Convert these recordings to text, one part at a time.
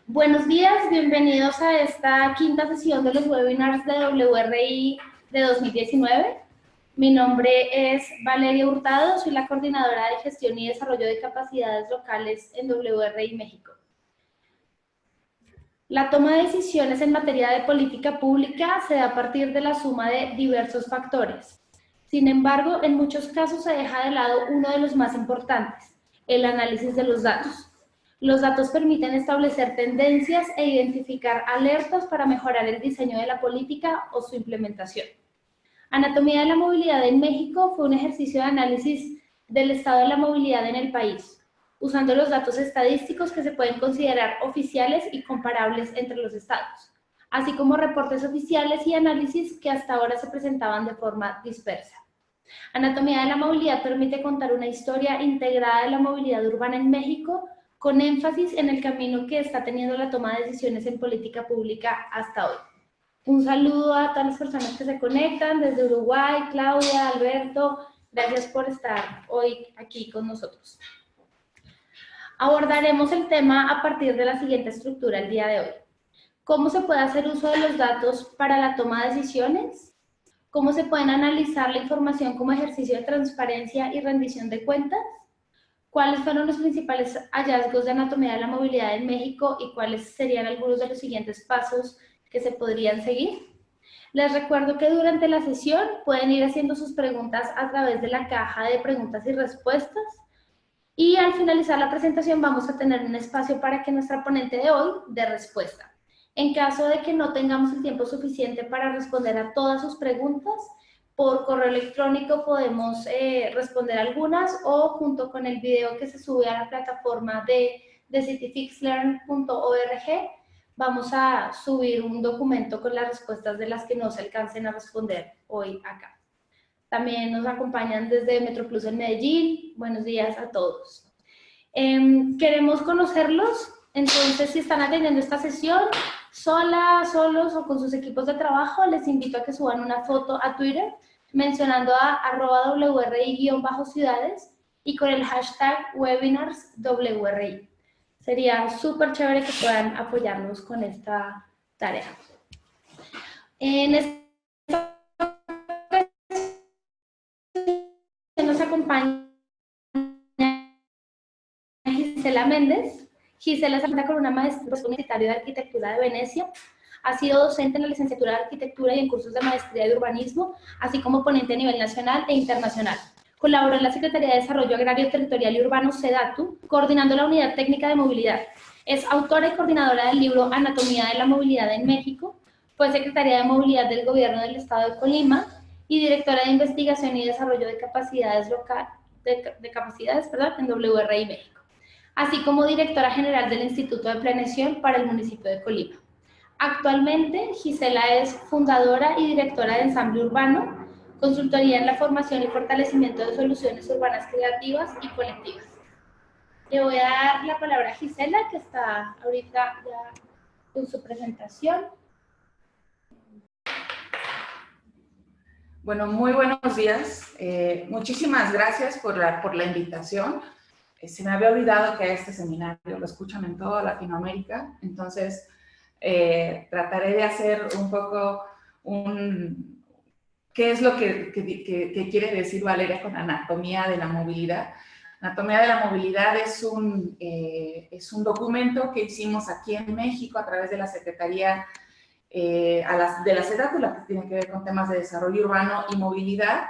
Buenos días, bienvenidos a esta quinta sesión de los webinars de WRI de 2019. Mi nombre es Valeria Hurtado, soy la coordinadora de gestión y desarrollo de capacidades locales en WRI México. La toma de decisiones en materia de política pública se da a partir de la suma de diversos factores. Sin embargo, en muchos casos se deja de lado uno de los más importantes, el análisis de los datos. Los datos permiten establecer tendencias e identificar alertas para mejorar el diseño de la política o su implementación. Anatomía de la movilidad en México fue un ejercicio de análisis del estado de la movilidad en el país, usando los datos estadísticos que se pueden considerar oficiales y comparables entre los estados, así como reportes oficiales y análisis que hasta ahora se presentaban de forma dispersa. Anatomía de la movilidad permite contar una historia integrada de la movilidad urbana en México, con énfasis en el camino que está teniendo la toma de decisiones en política pública hasta hoy. Un saludo a todas las personas que se conectan desde Uruguay, Claudia, Alberto, gracias por estar hoy aquí con nosotros. Abordaremos el tema a partir de la siguiente estructura el día de hoy. ¿Cómo se puede hacer uso de los datos para la toma de decisiones? ¿Cómo se pueden analizar la información como ejercicio de transparencia y rendición de cuentas? ¿Cuáles fueron los principales hallazgos de anatomía de la movilidad en México y cuáles serían algunos de los siguientes pasos que se podrían seguir? Les recuerdo que durante la sesión pueden ir haciendo sus preguntas a través de la caja de preguntas y respuestas y al finalizar la presentación vamos a tener un espacio para que nuestra ponente de hoy dé respuesta. En caso de que no tengamos el tiempo suficiente para responder a todas sus preguntas, por correo electrónico podemos responder algunas o junto con el video que se sube a la plataforma de cityfixlearn.org vamos a subir un documento con las respuestas de las que no se alcancen a responder hoy acá. También nos acompañan desde MetroPlus en Medellín. Buenos días a todos. Queremos conocerlos, entonces si están atendiendo esta sesión solas, solos o con sus equipos de trabajo, les invito a que suban una foto a Twitter mencionando a @WRI_ciudades y con el hashtag webinarsWRI. Sería súper chévere que puedan apoyarnos con esta tarea. En esta nos acompaña Gisela Méndez. Gisela se cuenta con una maestría universitaria de Arquitectura de Venecia. Ha sido docente en la licenciatura de Arquitectura y en cursos de maestría de Urbanismo, así como ponente a nivel nacional e internacional. Colaboró en la Secretaría de Desarrollo Agrario, Territorial y Urbano, SEDATU, coordinando la Unidad Técnica de Movilidad. Es autora y coordinadora del libro Anatomía de la Movilidad en México. Fue secretaria de Movilidad del Gobierno del Estado de Colima y directora de Investigación y Desarrollo de Capacidades en WRI México, así como directora general del Instituto de Planeación para el municipio de Colima. Actualmente, Gisela es fundadora y directora de Ensamble Urbano, consultoría en la formación y fortalecimiento de soluciones urbanas creativas y colectivas. Le voy a dar la palabra a Gisela, que está ahorita ya con su presentación. Bueno, muy buenos días. Muchísimas gracias por la invitación. Se me había olvidado que este seminario lo escuchan en toda Latinoamérica, entonces trataré de hacer un poco qué es lo que quiere decir Valeria con anatomía de la movilidad. Anatomía de la movilidad es un documento que hicimos aquí en México a través de la Secretaría de la SEDATU, la que tiene que ver con temas de desarrollo urbano y movilidad,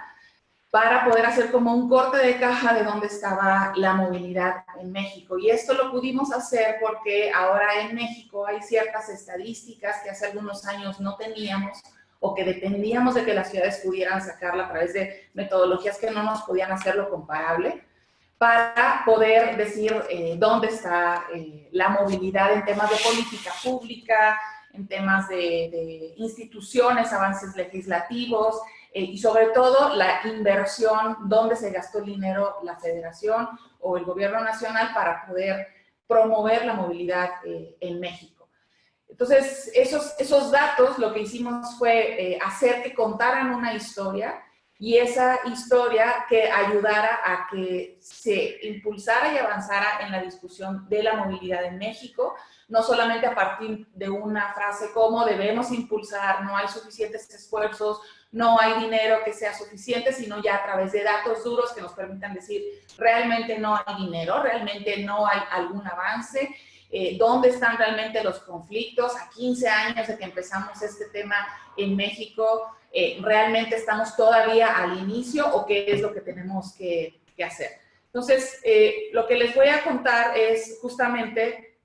para poder hacer como un corte de caja de dónde estaba la movilidad en México. Y esto lo pudimos hacer porque ahora en México hay ciertas estadísticas que hace algunos años no teníamos o que dependíamos de que las ciudades pudieran sacarla a través de metodologías que no nos podían hacerlo comparable, para poder decir dónde está la movilidad en temas de política pública, en temas de instituciones, avances legislativos, y sobre todo la inversión, dónde se gastó el dinero la federación o el gobierno nacional para poder promover la movilidad en México. Entonces, esos datos lo que hicimos fue hacer que contaran una historia y esa historia que ayudara a que se impulsara y avanzara en la discusión de la movilidad en México, no solamente a partir de una frase como debemos impulsar, no hay suficientes esfuerzos, no hay dinero que sea suficiente, sino ya a través de datos duros que nos permitan decir realmente no hay dinero, realmente no hay algún avance, dónde están realmente los conflictos. A 15 años de que empezamos este tema en México, realmente estamos todavía al inicio o qué es lo que tenemos que hacer. Entonces, lo que les voy a contar es justamente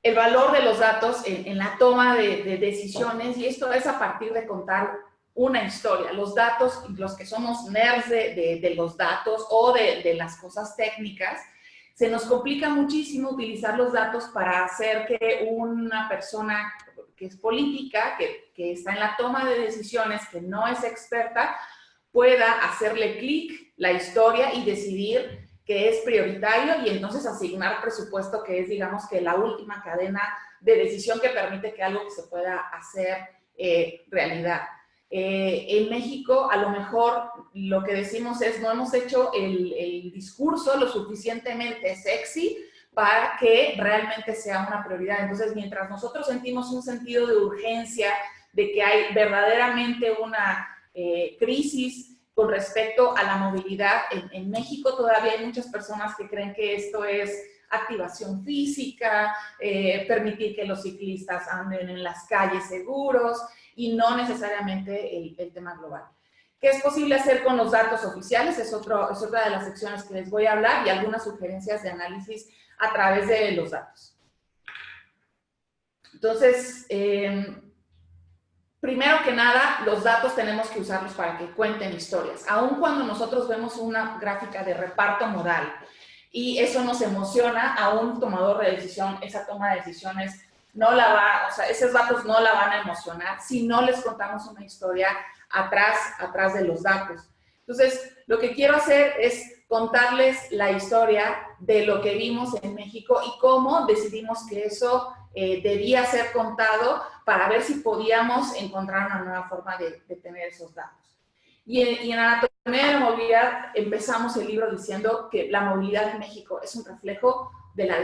el valor de los datos en la toma de decisiones, y esto es a partir de contar una historia. Los datos, los que somos nerds de los datos o de las cosas técnicas, se nos complica muchísimo utilizar los datos para hacer que una persona que es política, que está en la toma de decisiones, que no es experta, pueda hacerle clic la historia y decidir que es prioritario y entonces asignar presupuesto, que es, digamos, que la última cadena de decisión que permite que algo se pueda hacer realidad. En México, a lo mejor lo que decimos es no hemos hecho el discurso lo suficientemente sexy para que realmente sea una prioridad. Entonces, mientras nosotros sentimos un sentido de urgencia, de que hay verdaderamente una crisis con respecto a la movilidad, en México todavía hay muchas personas que creen que esto es activación física, permitir que los ciclistas anden en las calles seguros y no necesariamente el tema global. ¿Qué es posible hacer con los datos oficiales? Es otra de las secciones que les voy a hablar y algunas sugerencias de análisis a través de los datos. Entonces, primero que nada, los datos tenemos que usarlos para que cuenten historias. Aun cuando nosotros vemos una gráfica de reparto modal y eso nos emociona, a un tomador de decisión, esa toma de decisiones no la va, o sea, esos datos no la van a emocionar si no les contamos una historia atrás de los datos. Entonces, lo que quiero hacer es contarles la historia de lo que vimos en México y cómo decidimos que eso debía ser contado para ver si podíamos encontrar una nueva forma de tener esos datos. Y en Anatomía de la Movilidad empezamos el libro diciendo que la movilidad en México es un reflejo de la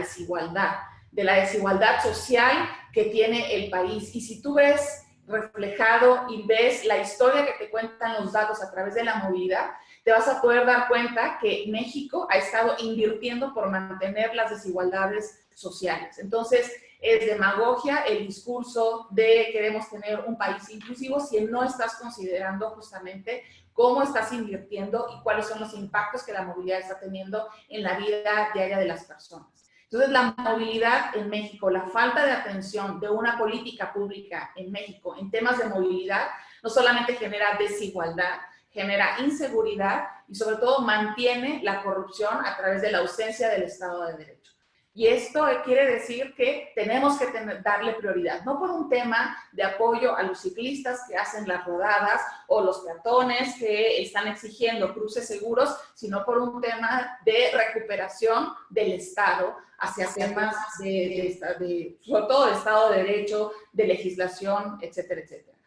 desigualdad social que tiene el país. Y si tú ves reflejado y ves la historia que te cuentan los datos a través de la movilidad, te vas a poder dar cuenta que México ha estado invirtiendo por mantener las desigualdades sociales. Entonces, es demagogia el discurso de queremos tener un país inclusivo si no estás considerando justamente cómo estás invirtiendo y cuáles son los impactos que la movilidad está teniendo en la vida diaria de las personas. Entonces, la movilidad en México, la falta de atención de una política pública en México en temas de movilidad, no solamente genera desigualdad, genera inseguridad y sobre todo mantiene la corrupción a través de la ausencia del Estado de Derecho. Y esto quiere decir que tenemos que darle prioridad, no por un tema de apoyo a los ciclistas que hacen las rodadas o los peatones que están exigiendo cruces seguros, sino por un tema de recuperación del Estado hacia temas sobre todo de Estado de Derecho, de legislación, etcétera, etcétera.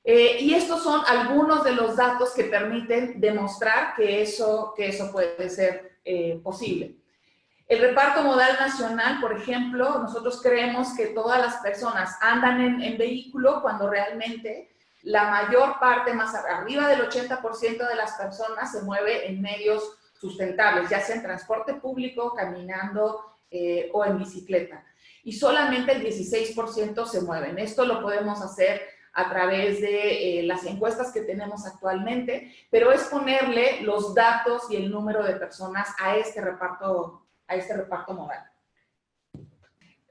Y estos son algunos de los datos que permiten demostrar que eso puede ser posible. El reparto modal nacional, por ejemplo, nosotros creemos que todas las personas andan en vehículo cuando realmente la mayor parte, más arriba del 80% de las personas se mueve en medios sustentables, ya sea en transporte público, caminando o en bicicleta. Y solamente el 16% se mueven. Esto lo podemos hacer a través de las encuestas que tenemos actualmente, pero es ponerle los datos y el número de personas a este reparto modal.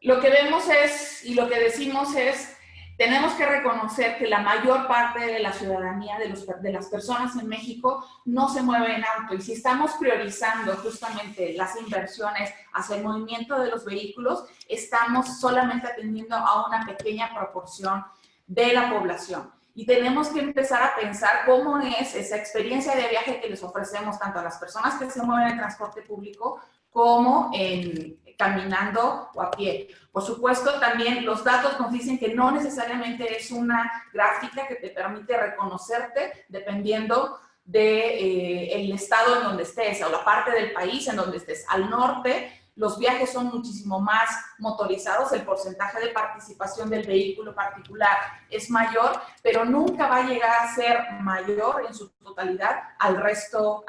Lo que vemos es, y lo que decimos es, tenemos que reconocer que la mayor parte de la ciudadanía, de las personas en México, no se mueve en auto. Y si estamos priorizando justamente las inversiones hacia el movimiento de los vehículos, estamos solamente atendiendo a una pequeña proporción de la población. Y tenemos que empezar a pensar cómo es esa experiencia de viaje que les ofrecemos tanto a las personas que se mueven en transporte público como en caminando o a pie. Por supuesto, también los datos nos dicen que no necesariamente es una gráfica que te permite reconocerte dependiendo del estado en donde estés o la parte del país en donde estés. Al norte, los viajes son muchísimo más motorizados, el porcentaje de participación del vehículo particular es mayor, pero nunca va a llegar a ser mayor en su totalidad al resto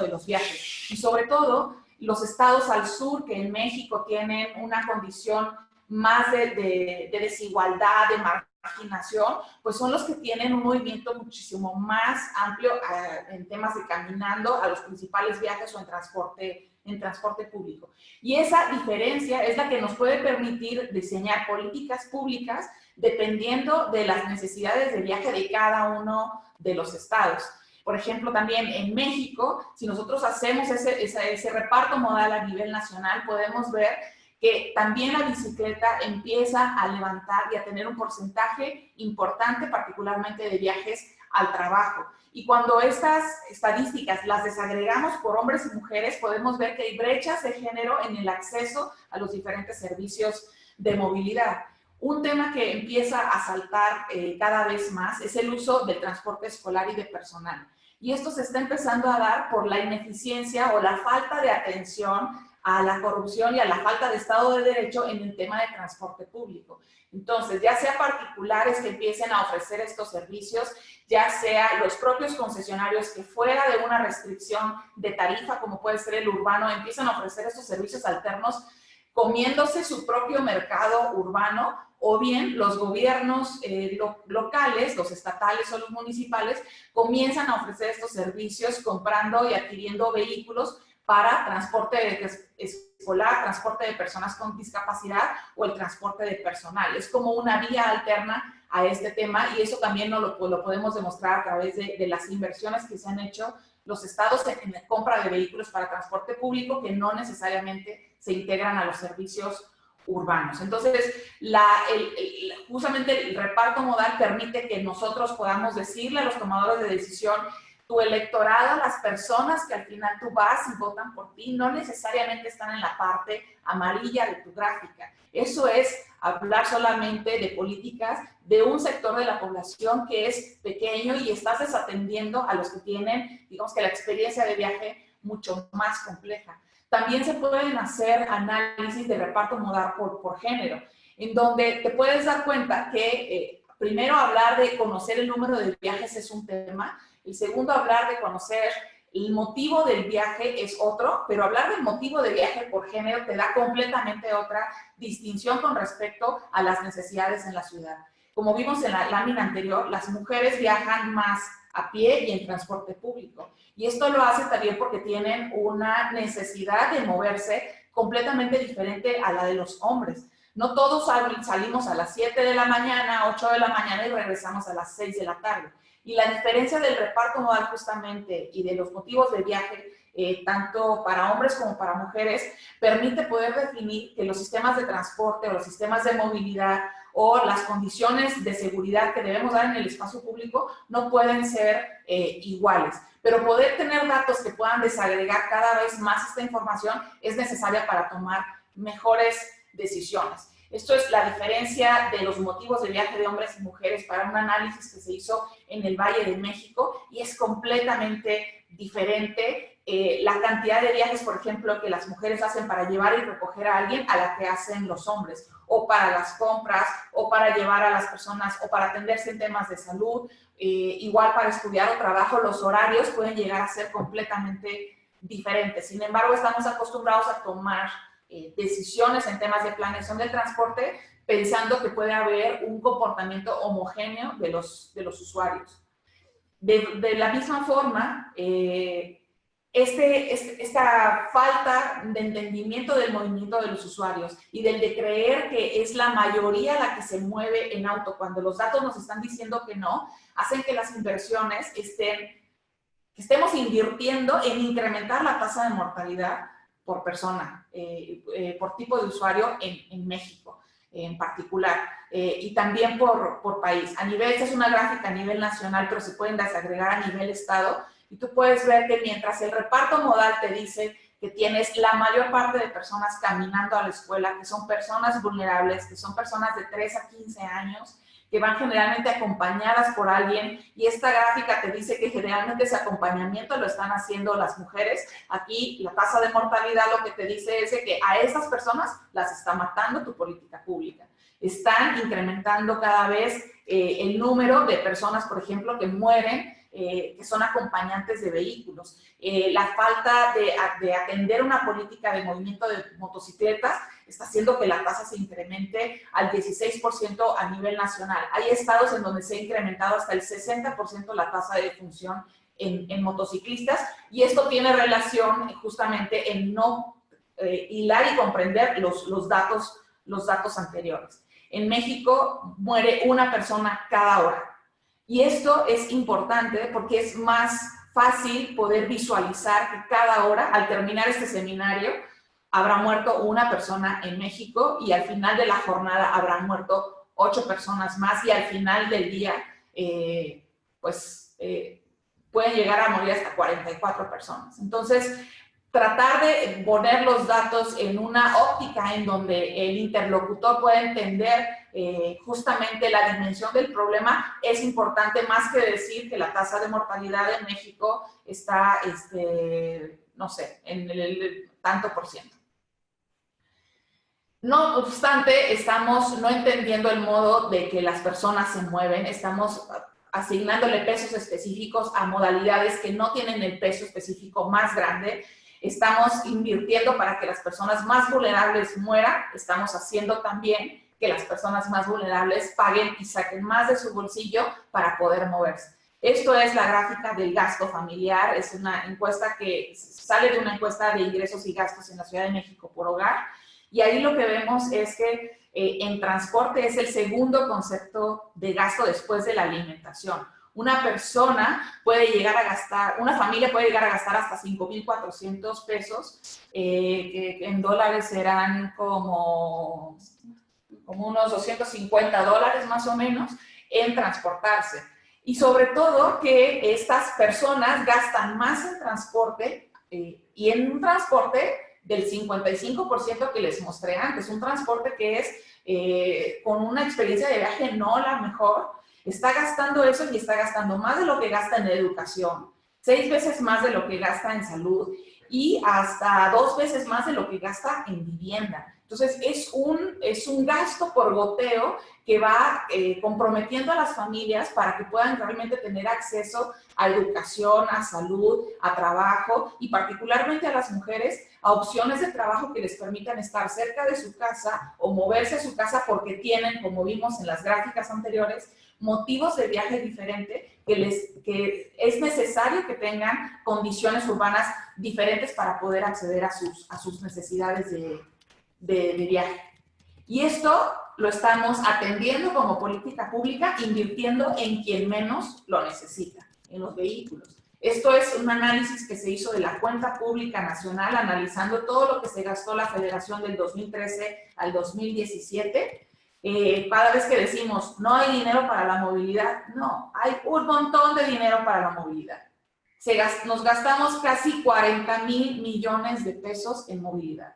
de los viajes. Y sobre todo, los estados al sur, que en México tienen una condición más de desigualdad, de marginación, pues son los que tienen un movimiento muchísimo más amplio en temas de caminando a los principales viajes o en transporte público. Y esa diferencia es la que nos puede permitir diseñar políticas públicas dependiendo de las necesidades de viaje de cada uno de los estados. Por ejemplo, también en México, si nosotros hacemos ese reparto modal a nivel nacional, podemos ver que también la bicicleta empieza a levantar y a tener un porcentaje importante, particularmente de viajes al trabajo. Y cuando estas estadísticas las desagregamos por hombres y mujeres, podemos ver que hay brechas de género en el acceso a los diferentes servicios de movilidad. Un tema que empieza a saltar cada vez más es el uso del transporte escolar y de personal. Y esto se está empezando a dar por la ineficiencia o la falta de atención a la corrupción y a la falta de Estado de Derecho en el tema de transporte público. Entonces, ya sea particulares que empiecen a ofrecer estos servicios, ya sea los propios concesionarios que fuera de una restricción de tarifa, como puede ser el urbano, empiezan a ofrecer estos servicios alternos, comiéndose su propio mercado urbano, o bien los gobiernos locales, los estatales o los municipales, comienzan a ofrecer estos servicios comprando y adquiriendo vehículos para transporte escolar, transporte de personas con discapacidad o el transporte de personal. Es como una vía alterna a este tema y eso también lo podemos demostrar a través de las inversiones que se han hecho los estados en la compra de vehículos para transporte público que no necesariamente se integran a los servicios urbanos. Entonces, justamente el reparto modal permite que nosotros podamos decirle a los tomadores de decisión: tu electorado, las personas que al final tú vas y votan por ti, no necesariamente están en la parte amarilla de tu gráfica. Eso es hablar solamente de políticas de un sector de la población que es pequeño y estás desatendiendo a los que tienen, digamos que la experiencia de viaje mucho más compleja. También se pueden hacer análisis de reparto modal por género, en donde te puedes dar cuenta que primero hablar de conocer el número de viajes es un tema. El segundo, hablar de conocer el motivo del viaje es otro, pero hablar del motivo de viaje por género te da completamente otra distinción con respecto a las necesidades en la ciudad. Como vimos en la lámina anterior, las mujeres viajan más a pie y en transporte público. Y esto lo hace también porque tienen una necesidad de moverse completamente diferente a la de los hombres. No todos salimos a las 7 de la mañana, 8 de la mañana y regresamos a las 6 de la tarde. Y la diferencia del reparto modal justamente y de los motivos de viaje, tanto para hombres como para mujeres, permite poder definir que los sistemas de transporte o los sistemas de movilidad o las condiciones de seguridad que debemos dar en el espacio público no pueden ser iguales. Pero poder tener datos que puedan desagregar cada vez más esta información es necesaria para tomar mejores decisiones. Esto es la diferencia de los motivos de viaje de hombres y mujeres para un análisis que se hizo en el Valle de México y es completamente diferente la cantidad de viajes, por ejemplo, que las mujeres hacen para llevar y recoger a alguien a la que hacen los hombres, o para las compras, o para llevar a las personas, o para atenderse en temas de salud, igual para estudiar o trabajo, los horarios pueden llegar a ser completamente diferentes. Sin embargo, estamos acostumbrados a tomar decisiones en temas de planeación del transporte, pensando que puede haber un comportamiento homogéneo de los usuarios. De la misma forma, esta falta de entendimiento del movimiento de los usuarios y del de creer que es la mayoría la que se mueve en auto, cuando los datos nos están diciendo que no, hacen que las inversiones estemos invirtiendo en incrementar la tasa de mortalidad por persona, por tipo de usuario en México en particular, y también por país. A nivel, esta es una gráfica a nivel nacional, pero se pueden desagregar a nivel estado, y tú puedes ver que mientras el reparto modal te dice que tienes la mayor parte de personas caminando a la escuela, que son personas vulnerables, que son personas de 3 a 15 años, que van generalmente acompañadas por alguien, y esta gráfica te dice que generalmente ese acompañamiento lo están haciendo las mujeres. Aquí la tasa de mortalidad lo que te dice es que a esas personas las está matando tu política pública. Están incrementando cada vez el número de personas, por ejemplo, que mueren, que son acompañantes de vehículos. La falta de atender una política de movimiento de motocicletas está haciendo que la tasa se incremente al 16% a nivel nacional. Hay estados en donde se ha incrementado hasta el 60% la tasa de defunción en motociclistas, y esto tiene relación justamente en no hilar y comprender los datos anteriores. En México muere una persona cada hora. Y esto es importante porque es más fácil poder visualizar que cada hora, al terminar este seminario, habrá muerto una persona en México, y al final de la jornada habrán muerto 8 personas más, y al final del día, pueden llegar a morir hasta 44 personas. Entonces, tratar de poner los datos en una óptica en donde el interlocutor pueda entender justamente la dimensión del problema es importante, más que decir que la tasa de mortalidad en México está, no sé, en el tanto por ciento. No obstante, estamos no entendiendo el modo de que las personas se mueven, estamos asignándole pesos específicos a modalidades que no tienen el peso específico más grande. Estamos invirtiendo para que las personas más vulnerables mueran. Estamos haciendo también que las personas más vulnerables paguen y saquen más de su bolsillo para poder moverse. Esto es la gráfica del gasto familiar. Es una encuesta que sale de una encuesta de ingresos y gastos en la Ciudad de México por hogar. Y ahí lo que vemos es que en transporte es el segundo concepto de gasto después de la alimentación. Una persona puede llegar a gastar, una familia puede llegar a gastar hasta 5,400 pesos, que en dólares serán como unos $250 más o menos, en transportarse. Y sobre todo que estas personas gastan más en transporte, y en un transporte del 55% que les mostré antes, un transporte que es con una experiencia de viaje no la mejor. Está gastando eso, y está gastando más de lo que gasta en educación, 6 veces más de lo que gasta en salud, y hasta 2 veces más de lo que gasta en vivienda. Entonces, es un gasto por goteo que va comprometiendo a las familias para que puedan realmente tener acceso a educación, a salud, a trabajo, y particularmente a las mujeres, a opciones de trabajo que les permitan estar cerca de su casa o moverse a su casa, porque tienen, como vimos en las gráficas anteriores, motivos de viaje diferentes que es necesario que tengan condiciones urbanas diferentes para poder acceder a sus necesidades de viaje. Y esto lo estamos atendiendo como política pública, invirtiendo en quien menos lo necesita, en los vehículos. Esto es un análisis que se hizo de la cuenta pública nacional, analizando todo lo que se gastó la Federación del 2013 al 2017. Cada vez que decimos, no hay dinero para la movilidad, no, hay un montón de dinero para la movilidad. Nos gastamos casi 40,000 millones de pesos en movilidad.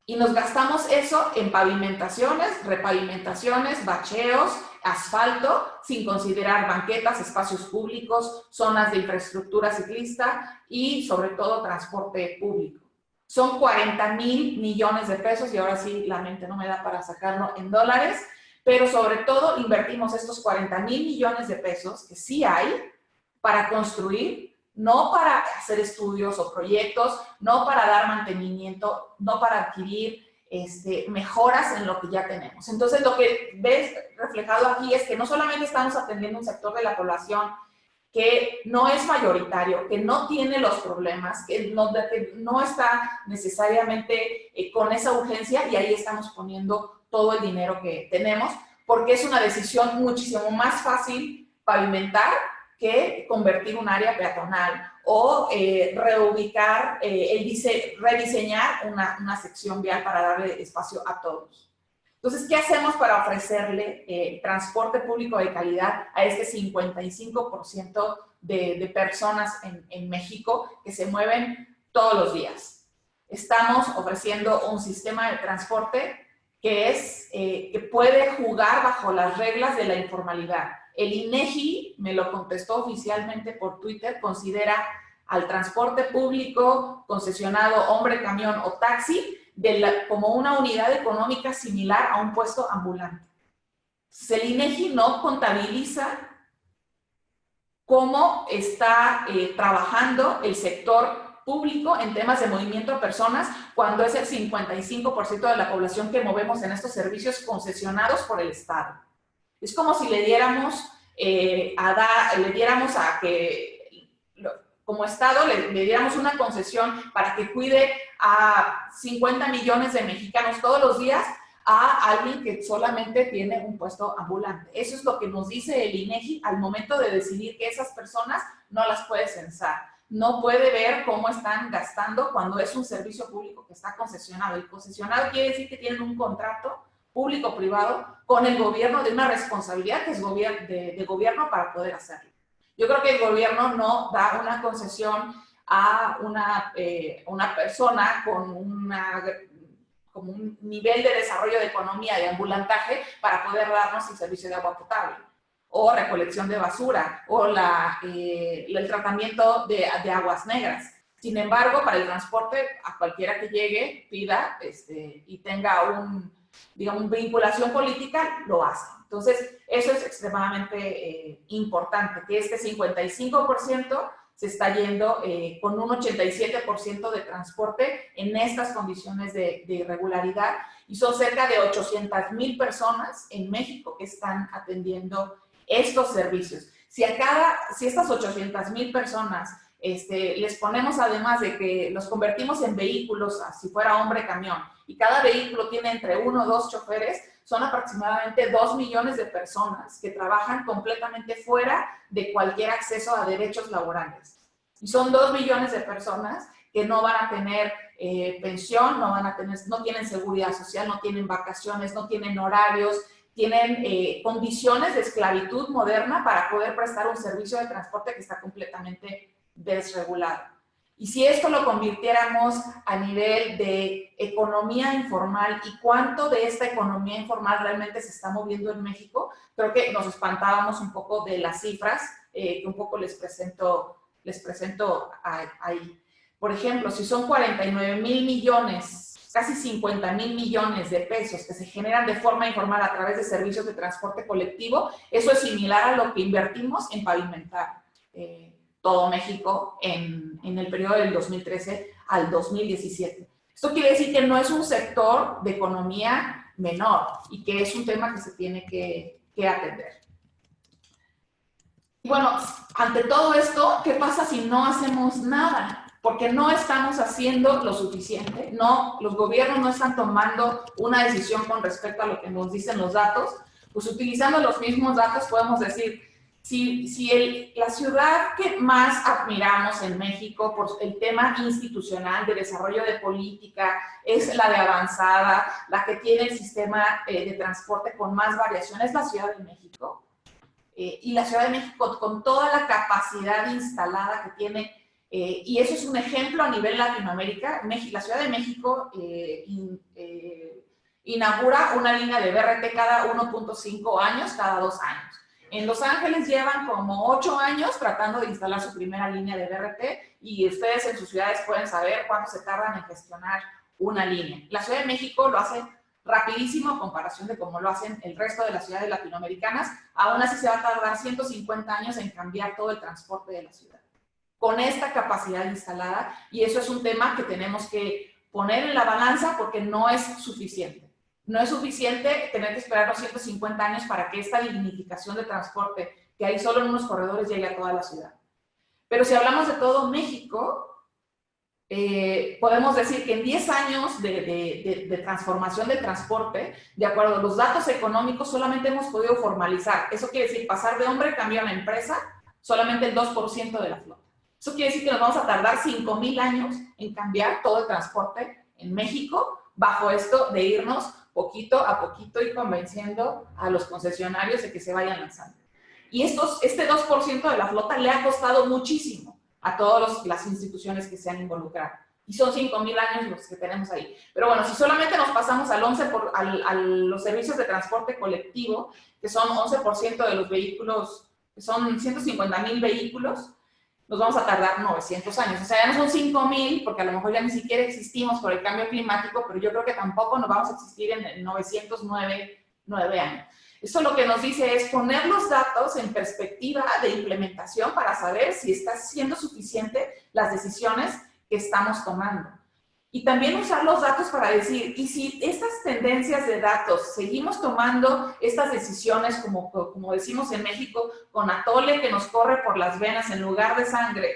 Y nos gastamos eso en pavimentaciones, repavimentaciones, bacheos, asfalto, sin considerar banquetas, espacios públicos, zonas de infraestructura ciclista y, sobre todo, transporte público. Son 40,000 millones de pesos, y ahora sí la mente no me da para sacarlo en dólares, pero sobre todo invertimos estos 40,000 millones de pesos, que sí hay, para construir, no para hacer estudios o proyectos, no para dar mantenimiento, no para adquirir mejoras en lo que ya tenemos. Entonces, lo que ves reflejado aquí es que no solamente estamos atendiendo un sector de la población que no es mayoritario, que no tiene los problemas, que no está necesariamente con esa urgencia, y ahí estamos poniendo todo el dinero que tenemos, porque es una decisión muchísimo más fácil pavimentar que convertir un área peatonal o reubicar, rediseñar una sección vial para darle espacio a todos. Entonces, ¿qué hacemos para ofrecerle transporte público de calidad a este 55% de personas en México que se mueven todos los días. Estamos ofreciendo un sistema de transporte que puede jugar bajo las reglas de la informalidad. El INEGI me lo contestó oficialmente por Twitter, considera al transporte público concesionado, hombre, camión o taxi, como una unidad económica similar a un puesto ambulante. El INEGI no contabiliza cómo está trabajando el sector público en temas de movimiento de personas cuando es el 55% de la población que movemos en estos servicios concesionados por el Estado. Es como si le diéramos como Estado le diéramos una concesión para que cuide a 50 millones de mexicanos todos los días a alguien que solamente tiene un puesto ambulante. Eso es lo que nos dice el INEGI al momento de decidir que esas personas no las puede censar. No puede ver cómo están gastando cuando es un servicio público que está concesionado. El concesionado quiere decir que tienen un contrato público-privado con el gobierno de una responsabilidad que es de gobierno para poder hacerlo. Yo creo que el gobierno no da una concesión a una persona con un nivel de desarrollo de economía de ambulantaje para poder darnos el servicio de agua potable, o recolección de basura, o el tratamiento de aguas negras. Sin embargo, para el transporte, a cualquiera que llegue, pida y tenga una vinculación política, lo hace. Entonces, eso es extremadamente importante, que este 55% se está yendo con un 87% de transporte en estas condiciones de irregularidad, y son cerca de 800,000 personas en México que están atendiendo estos servicios. Si estas 800,000 personas les ponemos, además de que los convertimos en vehículos, si fuera hombre camión, y cada vehículo tiene entre 1 o 2 choferes, son aproximadamente 2 millones de personas que trabajan completamente fuera de cualquier acceso a derechos laborales. Y son 2 millones de personas que no van a tener pensión, no tienen seguridad social, no tienen vacaciones, no tienen horarios, tienen condiciones de esclavitud moderna para poder prestar un servicio de transporte que está completamente desregulado. Y si esto lo convirtiéramos a nivel de economía informal y cuánto de esta economía informal realmente se está moviendo en México, creo que nos espantábamos un poco de las cifras que un poco les presento ahí. Por ejemplo, si son 49,000 millones, casi 50,000 millones de pesos que se generan de forma informal a través de servicios de transporte colectivo, eso es similar a lo que invertimos en pavimentar todo México en el periodo del 2013 al 2017. Esto quiere decir que no es un sector de economía menor y que es un tema que se tiene que atender. Y bueno, ante todo esto, ¿qué pasa si no hacemos nada? Porque no estamos haciendo lo suficiente, los gobiernos no están tomando una decisión con respecto a lo que nos dicen los datos. Pues utilizando los mismos datos podemos decir, si la ciudad que más admiramos en México por el tema institucional de desarrollo de política es la de avanzada, la que tiene el sistema de transporte con más variación, es la Ciudad de México. Y la Ciudad de México, con toda la capacidad instalada que tiene, y eso es un ejemplo a nivel Latinoamérica, la Ciudad de México inaugura una línea de BRT cada 1.5 años, cada 2 años. En Los Ángeles llevan como 8 años tratando de instalar su primera línea de BRT, y ustedes en sus ciudades pueden saber cuánto se tardan en gestionar una línea. La Ciudad de México lo hace rapidísimo en comparación de cómo lo hacen el resto de las ciudades latinoamericanas. Aún así se va a tardar 150 años en cambiar todo el transporte de la ciudad, con esta capacidad instalada, y eso es un tema que tenemos que poner en la balanza porque no es suficiente. No es suficiente tener que esperar los 150 años para que esta dignificación de transporte que hay solo en unos corredores llegue a toda la ciudad. Pero si hablamos de todo México, podemos decir que en 10 años de transformación del transporte, de acuerdo a los datos económicos, solamente hemos podido formalizar. Eso quiere decir pasar de hombre camión a empresa, solamente el 2% de la flota. Eso quiere decir que nos vamos a tardar 5,000 años en cambiar todo el transporte en México, bajo esto de irnos poquito a poquito y convenciendo a los concesionarios de que se vayan lanzando. Y este 2% de la flota le ha costado muchísimo. a todas las instituciones que se han involucrado. Y son 5,000 años los que tenemos ahí. Pero bueno, si solamente nos pasamos a los servicios de transporte colectivo, que son 11% de los vehículos, que son 150,000 vehículos, nos vamos a tardar 900 años. O sea, ya no son 5,000, porque a lo mejor ya ni siquiera existimos por el cambio climático, pero yo creo que tampoco nos vamos a existir en 909 años. Eso lo que nos dice es poner los datos en perspectiva de implementación para saber si está siendo suficiente las decisiones que estamos tomando. Y también usar los datos para decir, y si estas tendencias de datos, seguimos tomando estas decisiones, como decimos en México, con atole que nos corre por las venas en lugar de sangre,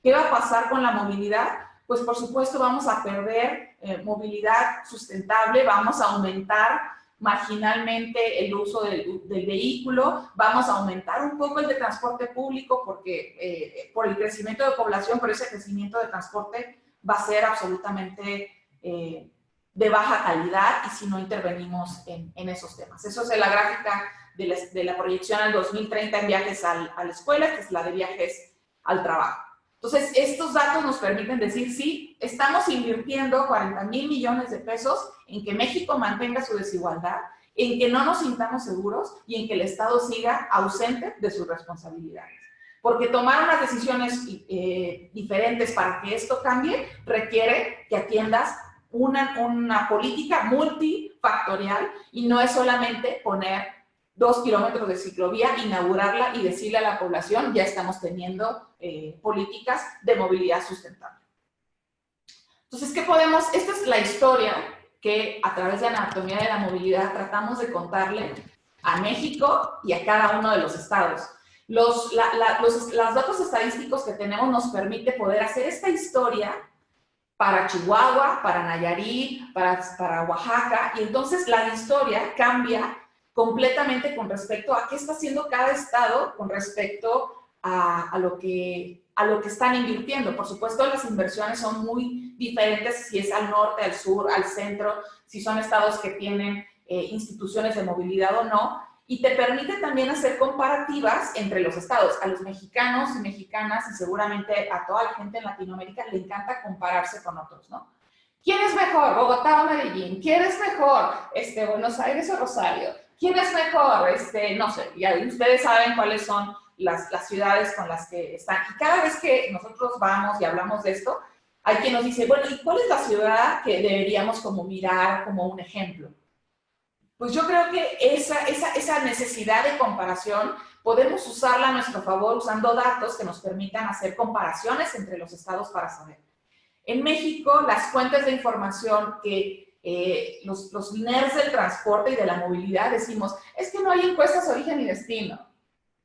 ¿qué va a pasar con la movilidad? Pues por supuesto vamos a perder movilidad sustentable, vamos a aumentar marginalmente el uso del vehículo, vamos a aumentar un poco el de transporte público porque por el crecimiento de población, pero ese crecimiento de transporte va a ser absolutamente de baja calidad y si no intervenimos en esos temas. Eso es la gráfica de la proyección al 2030 en viajes a la escuela, que es la de viajes al trabajo. Entonces, estos datos nos permiten decir, sí, estamos invirtiendo 40,000 millones de pesos en que México mantenga su desigualdad, en que no nos sintamos seguros y en que el Estado siga ausente de sus responsabilidades. Porque tomar unas decisiones diferentes para que esto cambie requiere que atiendas una política multifactorial y no es solamente poner 2 kilómetros de ciclovía, inaugurarla y decirle a la población, ya estamos teniendo políticas de movilidad sustentable. Entonces, ¿qué podemos? Esta es la historia que a través de Anatomía de la Movilidad tratamos de contarle a México y a cada uno de los estados. Los datos estadísticos que tenemos nos permite poder hacer esta historia para Chihuahua, para Nayarit, para Oaxaca, y entonces la historia cambia completamente con respecto a qué está haciendo cada estado con respecto a lo que están invirtiendo. Por supuesto, las inversiones son muy diferentes si es al norte, al sur, al centro, si son estados que tienen instituciones de movilidad o no, y te permite también hacer comparativas entre los estados. A los mexicanos y mexicanas, y seguramente a toda la gente en Latinoamérica, le encanta compararse con otros, ¿no? ¿Quién es mejor, Bogotá o Medellín? ¿Quién es mejor, Buenos Aires o Rosario? ¿Quién es mejor? No sé, y ustedes saben cuáles son las ciudades con las que están. Y cada vez que nosotros vamos y hablamos de esto, hay quien nos dice, bueno, ¿y cuál es la ciudad que deberíamos como mirar como un ejemplo? Pues yo creo que esa necesidad de comparación podemos usarla a nuestro favor usando datos que nos permitan hacer comparaciones entre los estados para saber. En México, las fuentes de información que los nerds del transporte y de la movilidad decimos, es que no hay encuestas origen y destino.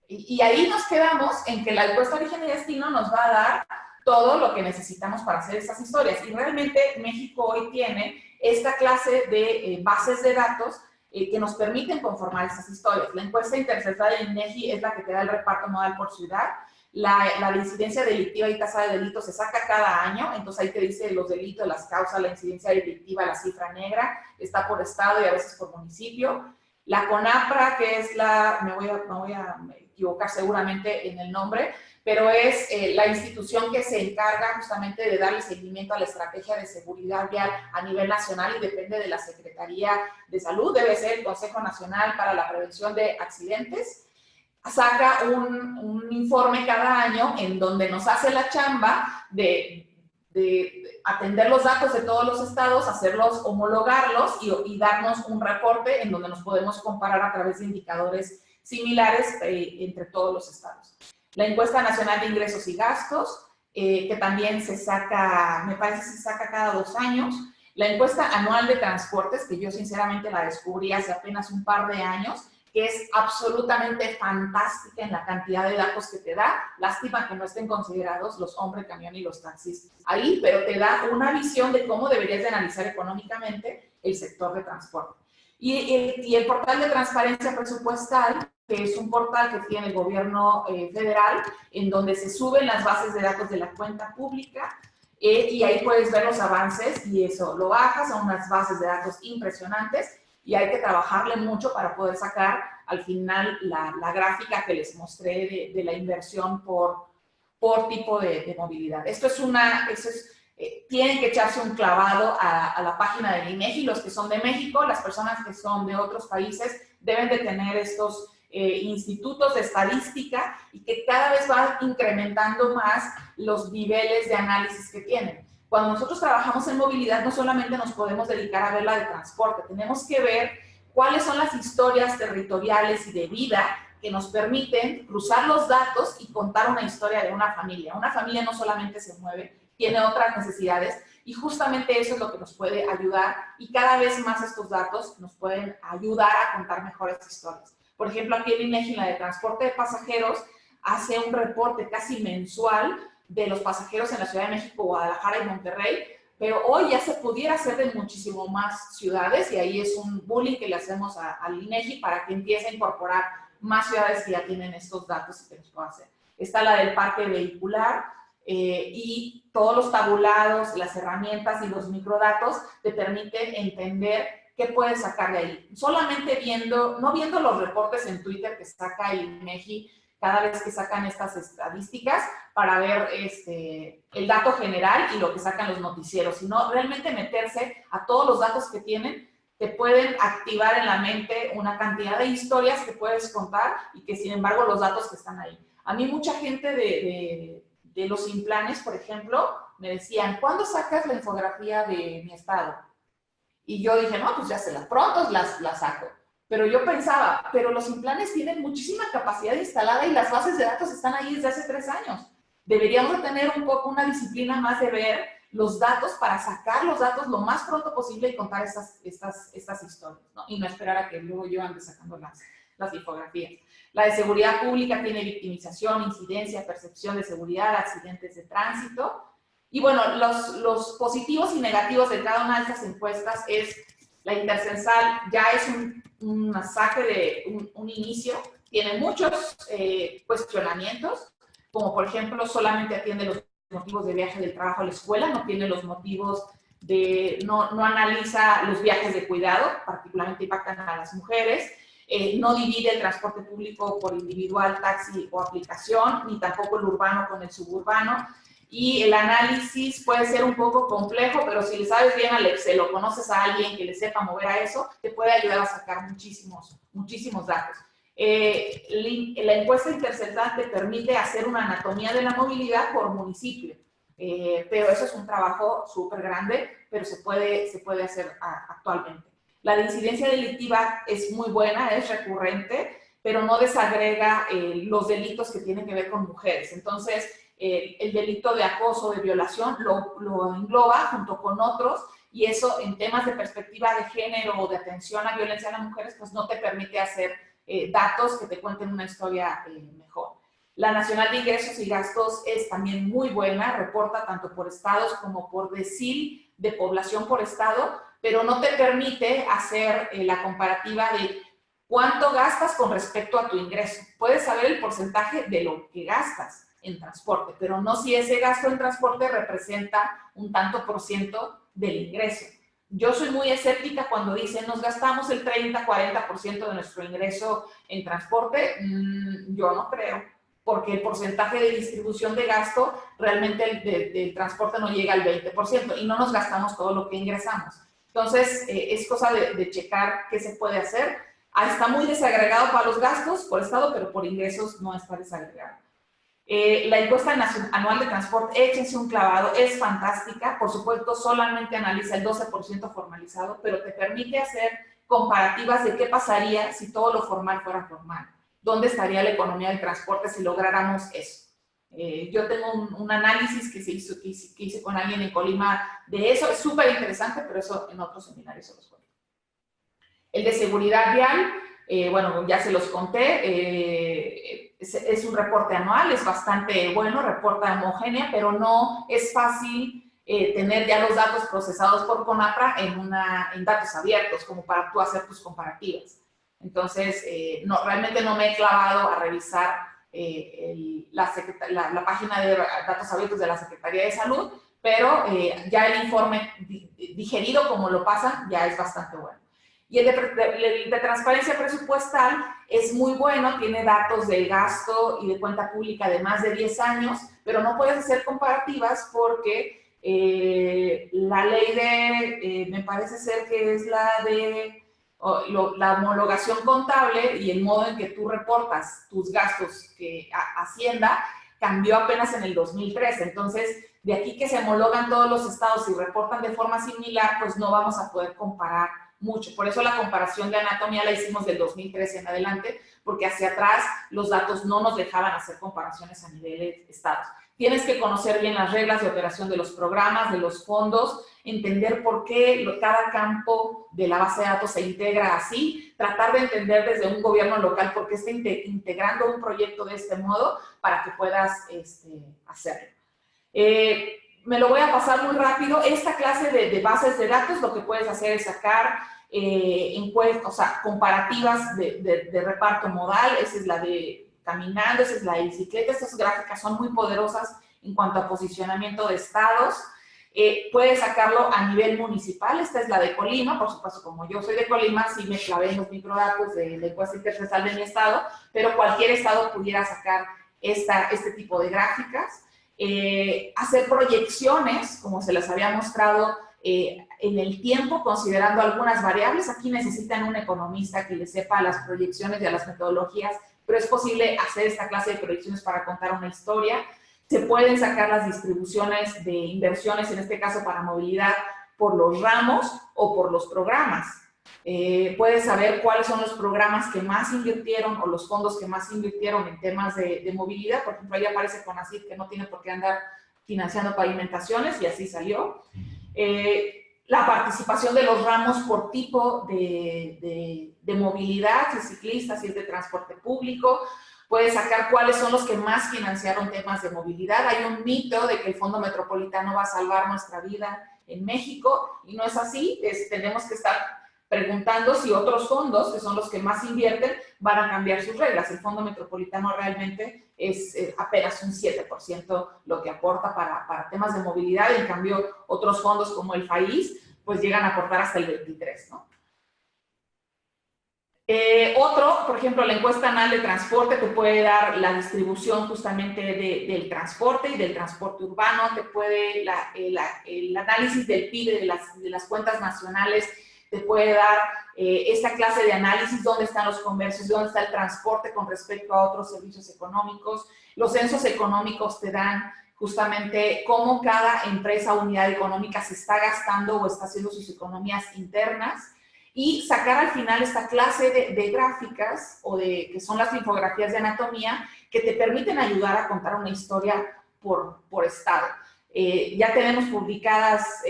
Y ahí nos quedamos en que la encuesta origen y destino nos va a dar todo lo que necesitamos para hacer esas historias. Y realmente México hoy tiene esta clase de bases de datos que nos permiten conformar estas historias. La encuesta intercensal de INEGI es la que te da el reparto modal por ciudad. La incidencia delictiva y tasa de delitos se saca cada año, entonces ahí te dice los delitos, las causas, la incidencia delictiva, la cifra negra, está por estado y a veces por municipio. La CONAPRA, que es me voy a equivocar seguramente en el nombre, pero es la institución que se encarga justamente de darle seguimiento a la estrategia de seguridad vial a nivel nacional y depende de la Secretaría de Salud, debe ser el Consejo Nacional para la Prevención de Accidentes. Saca un informe cada año en donde nos hace la chamba de atender los datos de todos los estados, hacerlos, homologarlos y darnos un reporte en donde nos podemos comparar a través de indicadores similares entre todos los estados. La encuesta nacional de ingresos y gastos, que también se saca, me parece que se saca cada 2 años. La encuesta anual de transportes, que yo sinceramente la descubrí hace apenas un par de años, que es absolutamente fantástica en la cantidad de datos que te da. Lástima que no estén considerados los hombre camión y los taxis ahí, pero te da una visión de cómo deberías de analizar económicamente el sector de transporte. Y el portal de transparencia presupuestal, que es un portal que tiene el gobierno federal, en donde se suben las bases de datos de la cuenta pública, y ahí puedes ver los avances, y eso lo bajas a unas bases de datos impresionantes, y hay que trabajarle mucho para poder sacar al final la gráfica que les mostré de la inversión por por tipo de movilidad. Tienen que echarse un clavado a la página del INEGI, los que son de México, las personas que son de otros países deben de tener estos institutos de estadística y que cada vez van incrementando más los niveles de análisis que tienen. Cuando nosotros trabajamos en movilidad, no solamente nos podemos dedicar a ver la de transporte, tenemos que ver cuáles son las historias territoriales y de vida que nos permiten cruzar los datos y contar una historia de una familia. Una familia no solamente se mueve, tiene otras necesidades y justamente eso es lo que nos puede ayudar y cada vez más estos datos nos pueden ayudar a contar mejores historias. Por ejemplo, aquí en INEGI, la de transporte de pasajeros, hace un reporte casi mensual de los pasajeros en la Ciudad de México, Guadalajara y Monterrey, pero hoy ya se pudiera hacer de muchísimo más ciudades y ahí es un bullying que le hacemos al INEGI para que empiece a incorporar más ciudades que ya tienen estos datos y que los pueda hacer. Está la del parque vehicular y todos los tabulados, las herramientas y los microdatos te permiten entender qué puedes sacar de ahí. Solamente no viendo los reportes en Twitter que saca el INEGI cada vez que sacan estas estadísticas para ver el dato general y lo que sacan los noticieros, sino realmente meterse a todos los datos que tienen, te pueden activar en la mente una cantidad de historias que puedes contar y que sin embargo los datos que están ahí. A mí mucha gente de los Implanes, por ejemplo, me decían, ¿cuándo sacas la infografía de mi estado? Y yo dije, no, pues ya pronto la saco. Pero yo pensaba, pero los Implanes tienen muchísima capacidad instalada y las bases de datos están ahí desde hace 3 años. Deberíamos de tener un poco una disciplina más de ver los datos para sacar los datos lo más pronto posible y contar estas historias, ¿no? Y no esperar a que luego yo ande sacando las infografías. La de seguridad pública tiene victimización, incidencia, percepción de seguridad, accidentes de tránsito. Y bueno, los positivos y negativos de cada una de estas encuestas es la intercensal ya es un masaje de un inicio, tiene muchos cuestionamientos, como por ejemplo solamente atiende los motivos de viaje del trabajo a la escuela, no tiene los motivos no analiza los viajes de cuidado, particularmente impactan a las mujeres, no divide el transporte público por individual, taxi o aplicación, ni tampoco el urbano con el suburbano. Y el análisis puede ser un poco complejo, pero si le sabes bien al Excel o conoces a alguien que le sepa mover a eso, te puede ayudar a sacar muchísimos datos. La encuesta intercensal te permite hacer una anatomía de la movilidad por municipio, pero eso es un trabajo súper grande, pero se puede hacer actualmente. La de incidencia delictiva es muy buena, es recurrente, pero no desagrega los delitos que tienen que ver con mujeres. Entonces, el delito de acoso, de violación, lo engloba junto con otros y eso en temas de perspectiva de género o de atención a violencia a las mujeres, pues no te permite hacer datos que te cuenten una historia mejor. La Nacional de Ingresos y Gastos es también muy buena, reporta tanto por estados como por decil de población por estado, pero no te permite hacer la comparativa de cuánto gastas con respecto a tu ingreso. Puedes saber el porcentaje de lo que gastas en transporte, pero no si ese gasto en transporte representa un tanto por ciento del ingreso. Yo soy muy escéptica cuando dicen nos gastamos el 30-40% de nuestro ingreso en transporte. Yo no creo, porque el porcentaje de distribución de gasto realmente del transporte no llega al 20% y no nos gastamos todo lo que ingresamos. Entonces, es cosa de checar qué se puede hacer. Está muy desagregado para los gastos por estado, pero por ingresos no está desagregado. La encuesta anual de transporte, échense un clavado, es fantástica. Por supuesto, solamente analiza el 12% formalizado, pero te permite hacer comparativas de qué pasaría si todo lo formal fuera formal. ¿Dónde estaría la economía del transporte si lográramos eso? Yo tengo un análisis que hice con alguien en Colima de eso, es súper interesante, pero eso en otro seminario se los cuento. El de seguridad vial, bueno, ya se los conté, es un reporte anual, es bastante bueno, reporta homogénea, pero no es fácil tener ya los datos procesados por CONAPRA en datos abiertos, como para tú hacer tus comparativas. Entonces, realmente no me he clavado a revisar la página de datos abiertos de la Secretaría de Salud, pero ya el informe digerido como lo pasan ya es bastante bueno. Y el de transparencia presupuestal es muy bueno, tiene datos de gasto y de cuenta pública de más de 10 años, pero no puedes hacer comparativas porque la ley de, me parece ser que es la de la homologación contable y el modo en que tú reportas tus gastos que Hacienda cambió apenas en el 2013. Entonces, de aquí que se homologan todos los estados y reportan de forma similar, pues no vamos a poder comparar mucho. Por eso la comparación de anatomía la hicimos del 2013 en adelante, porque hacia atrás los datos no nos dejaban hacer comparaciones a nivel de estados. Tienes que conocer bien las reglas de operación de los programas, de los fondos, entender por qué cada campo de la base de datos se integra así, tratar de entender desde un gobierno local por qué está integrando un proyecto de este modo para que puedas hacerlo. Me lo voy a pasar muy rápido. Esta clase de bases de datos lo que puedes hacer es sacar encuestas, o sea, comparativas de reparto modal. Esa es la de caminando, esa es la de bicicleta. Estas gráficas son muy poderosas en cuanto a posicionamiento de estados. Puedes sacarlo a nivel municipal. Esta es la de Colima. Por supuesto, como yo soy de Colima, sí me clavé en los microdatos de la encuesta intercensal de mi estado, pero cualquier estado pudiera sacar este tipo de gráficas. Hacer proyecciones, como se les había mostrado en el tiempo, considerando algunas variables. Aquí necesitan un economista que les sepa las proyecciones y a las metodologías, pero es posible hacer esta clase de proyecciones para contar una historia. Se pueden sacar las distribuciones de inversiones, en este caso para movilidad, por los ramos o por los programas. Puedes saber cuáles son los programas que más invirtieron o los fondos que más invirtieron en temas de movilidad. Por ejemplo, ahí aparece CONACYT, que no tiene por qué andar financiando pavimentaciones, y así salió. La participación de los ramos por tipo de movilidad, si es ciclista, si es de transporte público. Puedes sacar cuáles son los que más financiaron temas de movilidad. Hay un mito de que el Fondo Metropolitano va a salvar nuestra vida en México, y no es así. Tenemos que estar preguntando si otros fondos, que son los que más invierten, van a cambiar sus reglas. El Fondo Metropolitano realmente es apenas un 7% lo que aporta para temas de movilidad. En cambio, otros fondos como el FAIS, pues llegan a aportar hasta el 23%, ¿no? Otro, por ejemplo, la encuesta anual de transporte te puede dar la distribución justamente del transporte y del transporte urbano. Te puede, el análisis del PIB de las cuentas nacionales te puede dar esta clase de análisis, dónde están los comercios, dónde está el transporte con respecto a otros servicios económicos. Los censos económicos te dan justamente cómo cada empresa o unidad económica se está gastando o está haciendo sus economías internas. Y sacar al final esta clase de gráficas, que son las infografías de anatomía, que te permiten ayudar a contar una historia por estado. Ya tenemos publicadas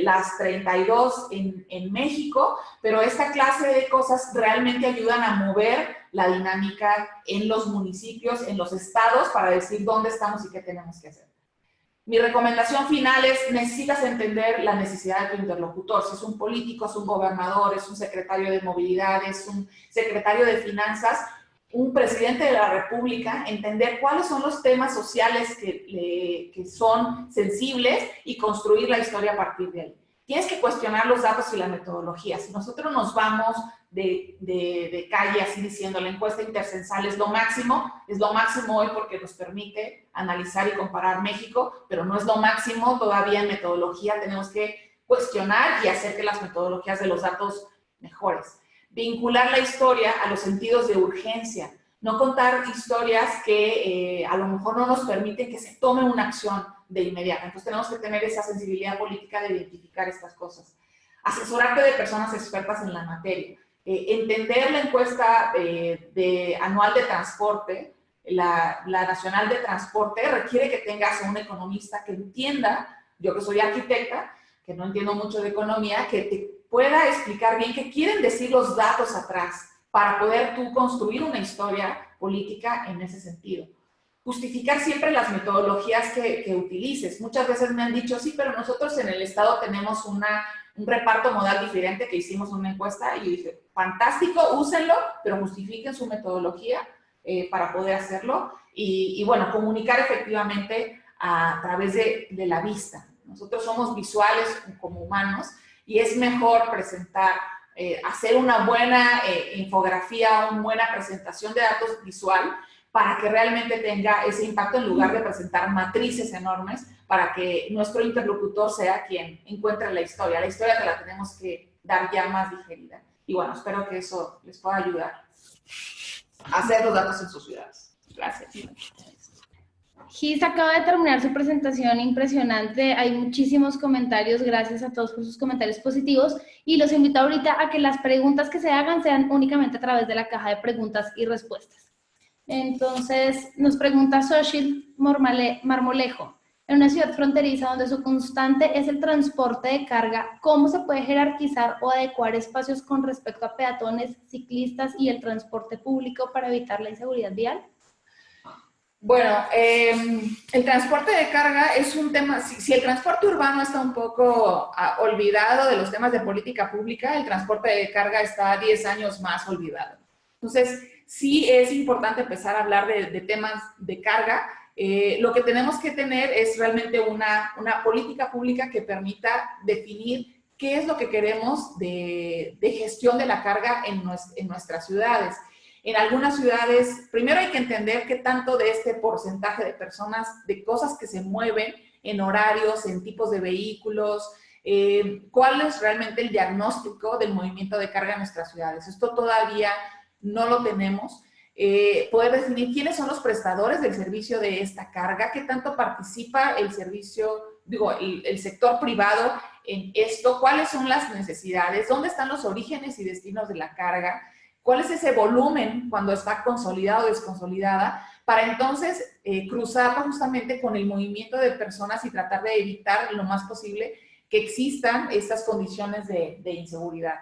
las 32 en México, pero esta clase de cosas realmente ayudan a mover la dinámica en los municipios, en los estados, para decir dónde estamos y qué tenemos que hacer. Mi recomendación final es: necesitas entender la necesidad de tu interlocutor. Si es un político, es un gobernador, es un secretario de movilidad, es un secretario de finanzas, un presidente de la República, entender cuáles son los temas sociales que son sensibles y construir la historia a partir de ahí. Tienes que cuestionar los datos y la metodología. Si nosotros nos vamos de calle así diciendo la encuesta intercensal es lo máximo hoy porque nos permite analizar y comparar México, pero no es lo máximo todavía en metodología. Tenemos que cuestionar y hacer que las metodologías de los datos mejores. Vincular la historia a los sentidos de urgencia, no contar historias que a lo mejor no nos permiten que se tome una acción de inmediato. Entonces tenemos que tener esa sensibilidad política de identificar estas cosas. Asesorarte de personas expertas en la materia. Entender la encuesta anual de transporte, la nacional de transporte, requiere que tengas a un economista que entienda, yo que soy arquitecta, que no entiendo mucho de economía, que te pueda explicar bien qué quieren decir los datos atrás para poder tú construir una historia política en ese sentido. Justificar siempre las metodologías que utilices. Muchas veces me han dicho, sí, pero nosotros en el Estado tenemos un reparto modal diferente, que hicimos una encuesta, y yo dije, fantástico, úsenlo, pero justifiquen su metodología para poder hacerlo. Y bueno, comunicar efectivamente a través de la vista. Nosotros somos visuales como humanos, y es mejor presentar hacer una buena infografía, una buena presentación de datos visual para que realmente tenga ese impacto en lugar de presentar matrices enormes para que nuestro interlocutor sea quien encuentre la historia. La historia te la tenemos que dar ya más digerida. Y bueno, espero que eso les pueda ayudar a hacer los datos en sus ciudades. Gracias. Gis acaba de terminar su presentación impresionante, hay muchísimos comentarios, gracias a todos por sus comentarios positivos y los invito ahorita a que las preguntas que se hagan sean únicamente a través de la caja de preguntas y respuestas. Entonces, nos pregunta Xochitl Marmolejo, en una ciudad fronteriza donde su constante es el transporte de carga, ¿cómo se puede jerarquizar o adecuar espacios con respecto a peatones, ciclistas y el transporte público para evitar la inseguridad vial? Bueno, el transporte de carga es un tema, si el transporte urbano está un poco olvidado de los temas de política pública, el transporte de carga está 10 años más olvidado. Entonces, sí es importante empezar a hablar de temas de carga. Lo que tenemos que tener es realmente una política pública que permita definir qué es lo que queremos de gestión de la carga en nuestras ciudades. En algunas ciudades, primero hay que entender qué tanto de este porcentaje de personas, de cosas que se mueven en horarios, en tipos de vehículos, cuál es realmente el diagnóstico del movimiento de carga en nuestras ciudades. Esto todavía no lo tenemos. Poder definir quiénes son los prestadores del servicio de esta carga, qué tanto participa el servicio, el sector privado en esto, cuáles son las necesidades, dónde están los orígenes y destinos de la carga, cuál es ese volumen cuando está consolidado o desconsolidada, para entonces cruzarlo justamente con el movimiento de personas y tratar de evitar lo más posible que existan estas condiciones de inseguridad.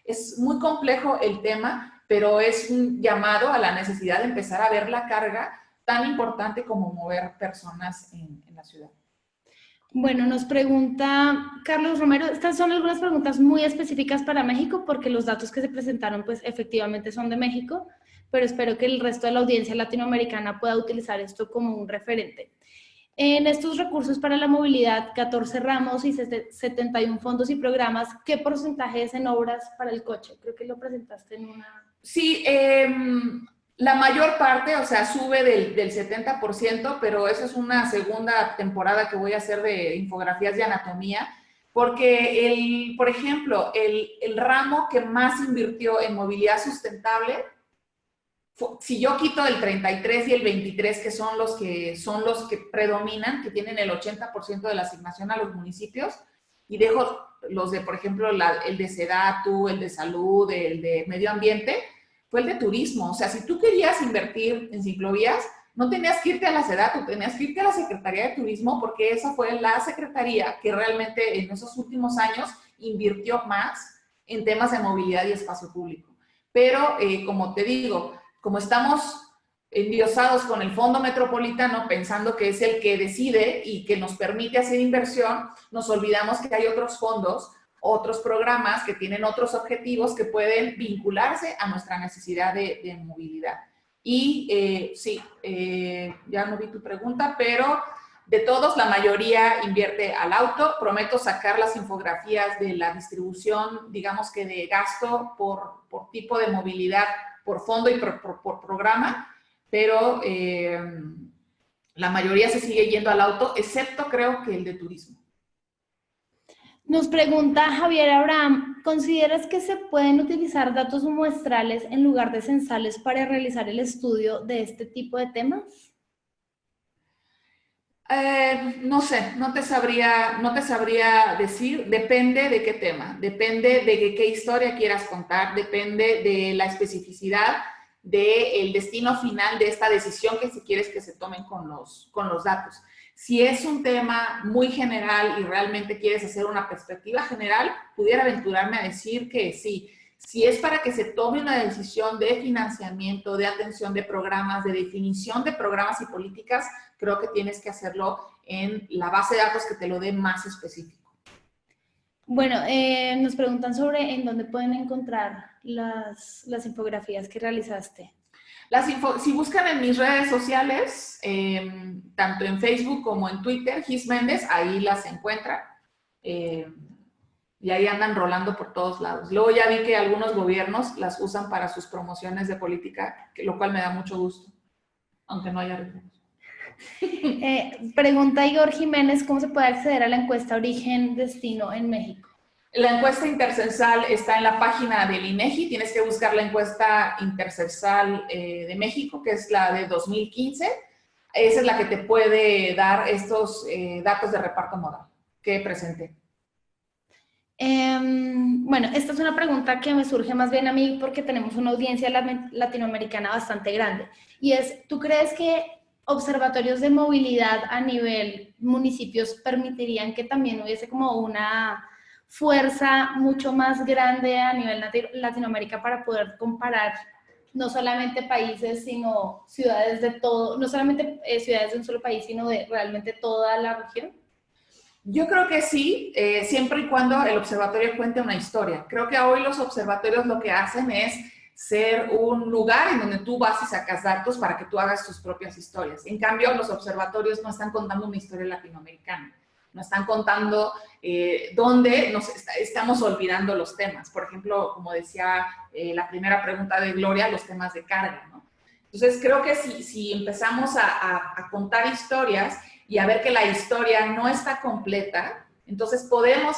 Es muy complejo el tema, pero es un llamado a la necesidad de empezar a ver la carga tan importante como mover personas en la ciudad. Bueno, nos pregunta Carlos Romero, estas son algunas preguntas muy específicas para México porque los datos que se presentaron pues efectivamente son de México, pero espero que el resto de la audiencia latinoamericana pueda utilizar esto como un referente. En estos recursos para la movilidad, 14 ramos y 71 fondos y programas, ¿qué porcentaje es en obras para el coche? Creo que lo presentaste en una... Sí, la mayor parte, o sea, sube del 70%, pero eso es una segunda temporada que voy a hacer de infografías de anatomía, porque, por ejemplo, el ramo que más invirtió en movilidad sustentable, si yo quito el 33 y el 23, que son los que predominan, que tienen el 80% de la asignación a los municipios, y dejo los de, por ejemplo, el de SEDATU, el de salud, el de medio ambiente, fue el de turismo. O sea, si tú querías invertir en ciclovías, no tenías que irte a la SEDATU, tenías que irte a la Secretaría de Turismo, porque esa fue la secretaría que realmente en esos últimos años invirtió más en temas de movilidad y espacio público. Pero, como te digo, como estamos endiosados con el Fondo Metropolitano, pensando que es el que decide y que nos permite hacer inversión, nos olvidamos que hay otros fondos, otros programas que tienen otros objetivos que pueden vincularse a nuestra necesidad de movilidad. Y sí, ya no vi tu pregunta, pero de todos, la mayoría invierte al auto. Prometo sacar las infografías de la distribución, digamos que de gasto por tipo de movilidad, por fondo y por programa, pero la mayoría se sigue yendo al auto, excepto creo que el de turismo. Nos pregunta Javier Abraham, ¿consideras que se pueden utilizar datos muestrales en lugar de censales para realizar el estudio de este tipo de temas? No sé, no te sabría decir, depende de qué tema, depende de qué historia quieras contar, depende de la especificidad del destino final de esta decisión que si quieres que se tomen con los datos. Si es un tema muy general y realmente quieres hacer una perspectiva general, pudiera aventurarme a decir que sí. Si es para que se tome una decisión de financiamiento, de atención de programas, de definición de programas y políticas, creo que tienes que hacerlo en la base de datos que te lo dé más específico. Bueno, nos preguntan sobre en dónde pueden encontrar las infografías que realizaste. Si buscan en mis redes sociales, tanto en Facebook como en Twitter, Gis Méndez, ahí las encuentran. Y y ahí andan rolando por todos lados. Luego ya vi que algunos gobiernos las usan para sus promociones de política, lo cual me da mucho gusto, aunque no haya recursos. Pregunta Igor Jiménez, ¿cómo se puede acceder a la encuesta Origen-Destino en México? La encuesta intercensal está en la página del INEGI. Tienes que buscar la encuesta intercensal de México, que es la de 2015. Esa es la que te puede dar estos datos de reparto modal que presenté. Bueno, esta es una pregunta que me surge más bien a mí porque tenemos una audiencia latinoamericana bastante grande. Y es, ¿tú crees que observatorios de movilidad a nivel municipios permitirían que también hubiese como una fuerza mucho más grande a nivel Latinoamérica para poder comparar no solamente países, sino ciudades de todo, no solamente ciudades de un solo país, sino de realmente toda la región? Yo creo que sí, siempre y cuando el observatorio cuente una historia. Creo que hoy los observatorios lo que hacen es ser un lugar en donde tú vas y sacas datos para que tú hagas tus propias historias. En cambio, los observatorios no están contando una historia latinoamericana, no están contando dónde estamos olvidando los temas. Por ejemplo, como decía la primera pregunta de Gloria, los temas de carga, ¿no? Entonces, creo que si empezamos a contar historias y a ver que la historia no está completa, entonces podemos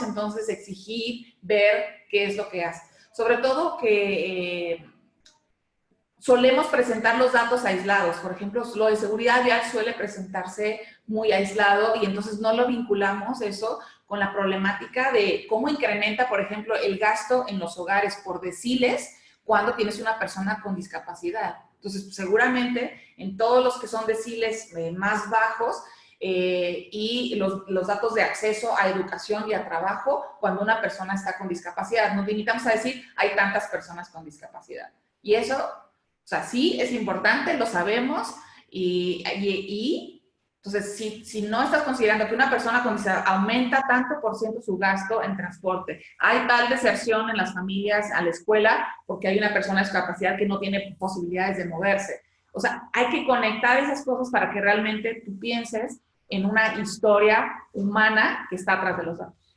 exigir, ver qué es lo que hace. Sobre todo que solemos presentar los datos aislados. Por ejemplo, lo de seguridad vial suele presentarse muy aislado y entonces no lo vinculamos eso con la problemática de cómo incrementa, por ejemplo, el gasto en los hogares por deciles cuando tienes una persona con discapacidad. Entonces, seguramente en todos los que son deciles más bajos, y los datos de acceso a educación y a trabajo cuando una persona está con discapacidad. Nos limitamos a decir, hay tantas personas con discapacidad. Y eso, o sea, sí es importante, lo sabemos, entonces, si no estás considerando que una persona con discapacidad aumenta tanto por ciento su gasto en transporte, hay tal deserción en las familias a la escuela porque hay una persona con discapacidad que no tiene posibilidades de moverse. O sea, hay que conectar esas cosas para que realmente tú pienses en una historia humana que está atrás de los datos.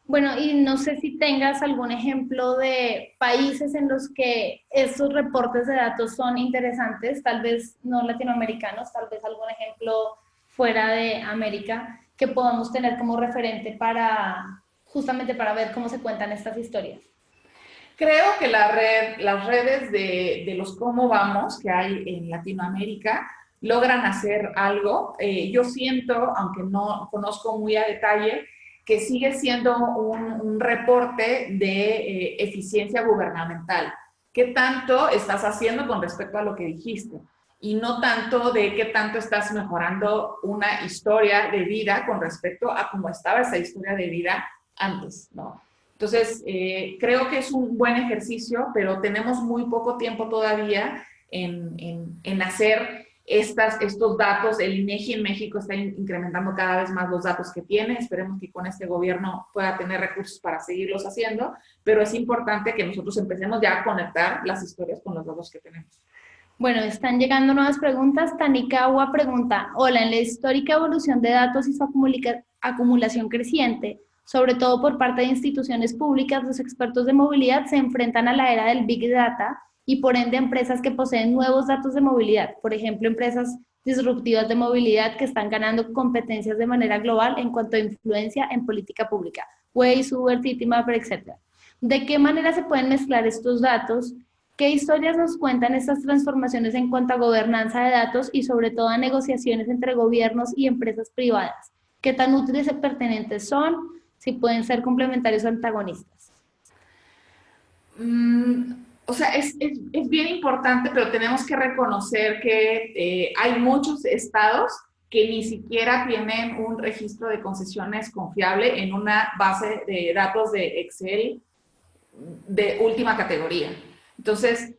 Bueno, y no sé si tengas algún ejemplo de países en los que estos reportes de datos son interesantes, tal vez no latinoamericanos, tal vez algún ejemplo fuera de América que podamos tener como referente justamente para ver cómo se cuentan estas historias. Creo que las redes de los cómo vamos que hay en Latinoamérica logran hacer algo. Yo siento, aunque no conozco muy a detalle, que sigue siendo un reporte de eficiencia gubernamental. ¿Qué tanto estás haciendo con respecto a lo que dijiste? Y no tanto de qué tanto estás mejorando una historia de vida con respecto a cómo estaba esa historia de vida antes, ¿no? Entonces, creo que es un buen ejercicio, pero tenemos muy poco tiempo todavía en hacer estos datos. El INEGI en México está incrementando cada vez más los datos que tiene. Esperemos que con este gobierno pueda tener recursos para seguirlos haciendo, pero es importante que nosotros empecemos ya a conectar las historias con los datos que tenemos. Bueno, están llegando nuevas preguntas. Tanikawa pregunta, hola, en la histórica evolución de datos y su acumulación creciente, sobre todo por parte de instituciones públicas, los expertos de movilidad se enfrentan a la era del Big Data y por ende empresas que poseen nuevos datos de movilidad, por ejemplo, empresas disruptivas de movilidad que están ganando competencias de manera global en cuanto a influencia en política pública, Waze, Uber, Citymapper, etc. ¿De qué manera se pueden mezclar estos datos? ¿Qué historias nos cuentan estas transformaciones en cuanto a gobernanza de datos y sobre todo a negociaciones entre gobiernos y empresas privadas? ¿Qué tan útiles y pertinentes son? Si pueden ser complementarios o antagonistas. O sea, es bien importante, pero tenemos que reconocer que hay muchos estados que ni siquiera tienen un registro de concesiones confiable en una base de datos de Excel de última categoría. Entonces,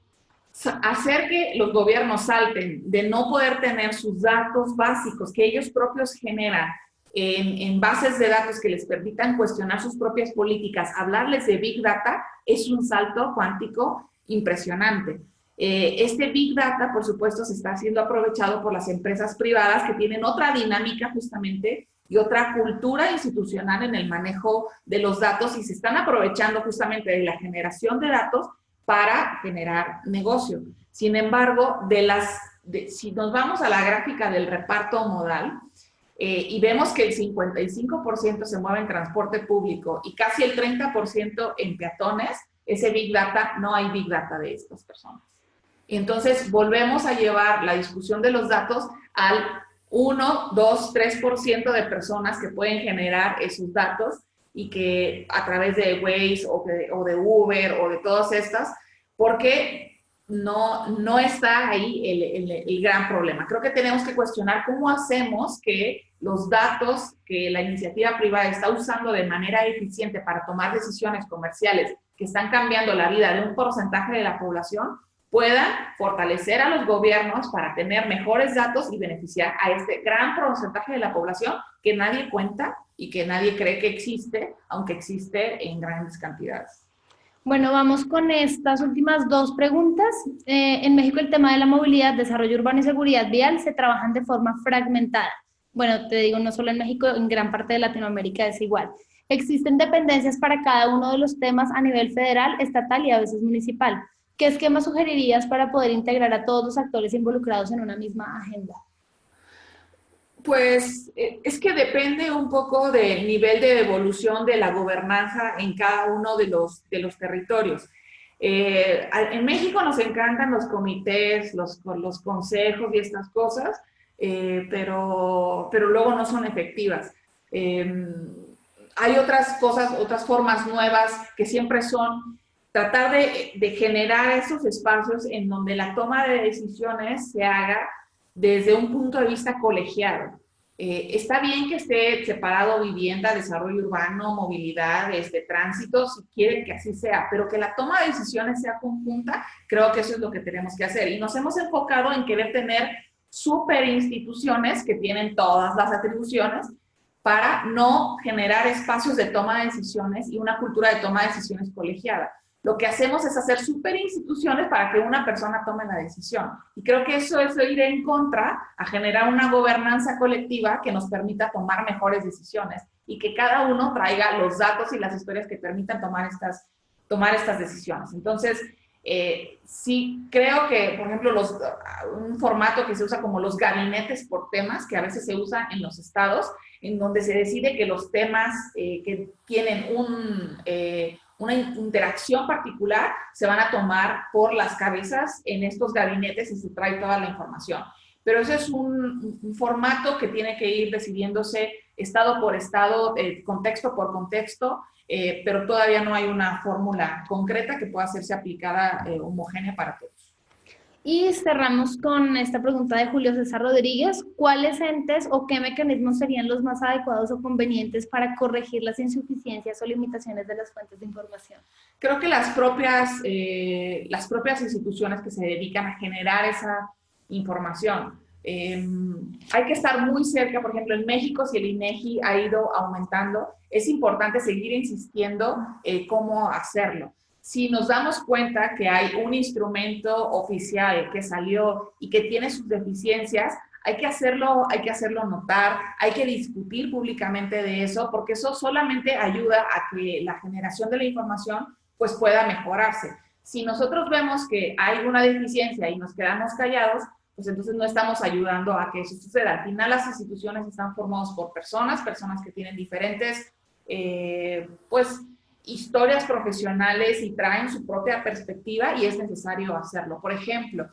hacer que los gobiernos salten de no poder tener sus datos básicos que ellos propios generan en bases de datos que les permitan cuestionar sus propias políticas, hablarles de Big Data, es un salto cuántico impresionante. Este Big Data, por supuesto, se está siendo aprovechado por las empresas privadas que tienen otra dinámica justamente y otra cultura institucional en el manejo de los datos y se están aprovechando justamente de la generación de datos para generar negocio. Sin embargo, si nos vamos a la gráfica del reparto modal, y vemos que el 55% se mueve en transporte público y casi el 30% en peatones, ese Big Data, no hay Big Data de estas personas. Entonces, volvemos a llevar la discusión de los datos al 1, 2, 3% de personas que pueden generar esos datos y que a través de Waze o de Uber o de todas estas, porque no está ahí el gran problema. Creo que tenemos que cuestionar cómo hacemos que los datos que la iniciativa privada está usando de manera eficiente para tomar decisiones comerciales que están cambiando la vida de un porcentaje de la población puedan fortalecer a los gobiernos para tener mejores datos y beneficiar a este gran porcentaje de la población que nadie cuenta y que nadie cree que existe, aunque existe en grandes cantidades. Bueno, vamos con estas últimas dos preguntas. En México el tema de la movilidad, desarrollo urbano y seguridad vial se trabajan de forma fragmentada. Bueno, te digo, no solo en México, en gran parte de Latinoamérica es igual. Existen dependencias para cada uno de los temas a nivel federal, estatal y a veces municipal. ¿Qué esquema sugerirías para poder integrar a todos los actores involucrados en una misma agenda? Pues es que depende un poco del nivel de evolución de la gobernanza en cada uno de los territorios. En México nos encantan los comités, los consejos y estas cosas, pero luego no son efectivas. Hay otras cosas, otras formas nuevas que siempre son tratar de generar esos espacios en donde la toma de decisiones se haga desde un punto de vista colegiado. Está bien que esté separado vivienda, desarrollo urbano, movilidad, tránsito, si quieren que así sea, pero que la toma de decisiones sea conjunta, creo que eso es lo que tenemos que hacer. Y nos hemos enfocado en querer tener super instituciones que tienen todas las atribuciones para no generar espacios de toma de decisiones y una cultura de toma de decisiones colegiada. Lo que hacemos es hacer super instituciones para que una persona tome la decisión. Y creo que eso es ir en contra a generar una gobernanza colectiva que nos permita tomar mejores decisiones y que cada uno traiga los datos y las historias que permitan tomar estas decisiones. Entonces, sí creo que, por ejemplo, un formato que se usa como los gabinetes por temas, que a veces se usa en los estados, en donde se decide que los temas que tienen una interacción particular se van a tomar por las cabezas en estos gabinetes y se trae toda la información. Pero ese es un formato que tiene que ir decidiéndose estado por estado, contexto por contexto, pero todavía no hay una fórmula concreta que pueda hacerse aplicada homogénea para todos. Y cerramos con esta pregunta de Julio César Rodríguez. ¿Cuáles entes o qué mecanismos serían los más adecuados o convenientes para corregir las insuficiencias o limitaciones de las fuentes de información? Creo que las propias instituciones que se dedican a generar esa información. Hay que estar muy cerca, por ejemplo, en México, si el INEGI ha ido aumentando, es importante seguir insistiendo cómo hacerlo. Si nos damos cuenta que hay un instrumento oficial que salió y que tiene sus deficiencias, hay que hacerlo notar, hay que discutir públicamente de eso, porque eso solamente ayuda a que la generación de la información pues pueda mejorarse. Si nosotros vemos que hay una deficiencia y nos quedamos callados, pues entonces no estamos ayudando a que eso suceda. Al final las instituciones están formadas por personas que tienen diferentes, pues, historias profesionales y traen su propia perspectiva y es necesario hacerlo. Por ejemplo,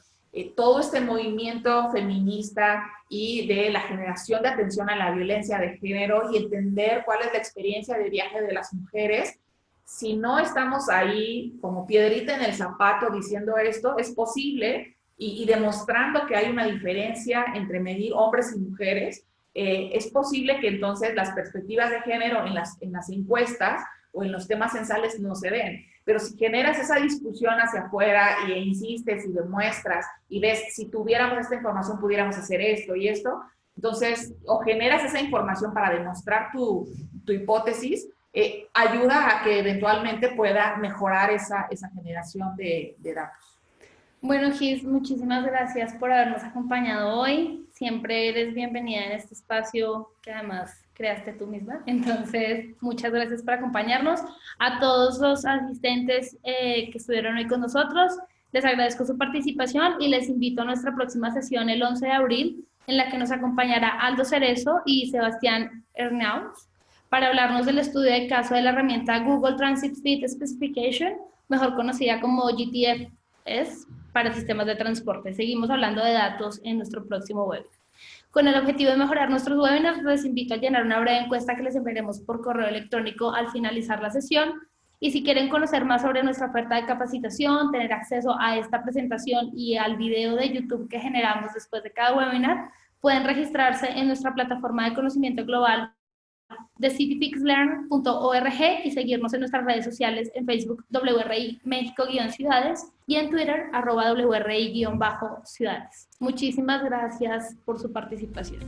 todo este movimiento feminista y de la generación de atención a la violencia de género y entender cuál es la experiencia de viaje de las mujeres, si no estamos ahí como piedrita en el zapato diciendo esto, es posible y demostrando que hay una diferencia entre medir hombres y mujeres, es posible que entonces las perspectivas de género en las encuestas o en los temas censales no se ven. Pero si generas esa discusión hacia afuera e insistes y demuestras y ves, si tuviéramos esta información pudiéramos hacer esto y esto, entonces, o generas esa información para demostrar tu hipótesis, ayuda a que eventualmente pueda mejorar esa generación de datos. Bueno, Gis, muchísimas gracias por habernos acompañado hoy. Siempre eres bienvenida en este espacio que además creaste tú misma. Entonces, muchas gracias por acompañarnos. A todos los asistentes que estuvieron hoy con nosotros, les agradezco su participación y les invito a nuestra próxima sesión el 11 de abril, en la que nos acompañará Aldo Cerezo y Sebastián Hernaus para hablarnos del estudio de caso de la herramienta Google Transit Speed Specification, mejor conocida como GTFS, para sistemas de transporte. Seguimos hablando de datos en nuestro próximo webinar. Con el objetivo de mejorar nuestros webinars, les invito a llenar una breve encuesta que les enviaremos por correo electrónico al finalizar la sesión. Y si quieren conocer más sobre nuestra oferta de capacitación, tener acceso a esta presentación y al video de YouTube que generamos después de cada webinar, pueden registrarse en nuestra plataforma de conocimiento global de cityfixlearn.org y seguirnos en nuestras redes sociales en Facebook WRI México-Ciudades y en Twitter @WRI-Ciudades. Muchísimas gracias por su participación.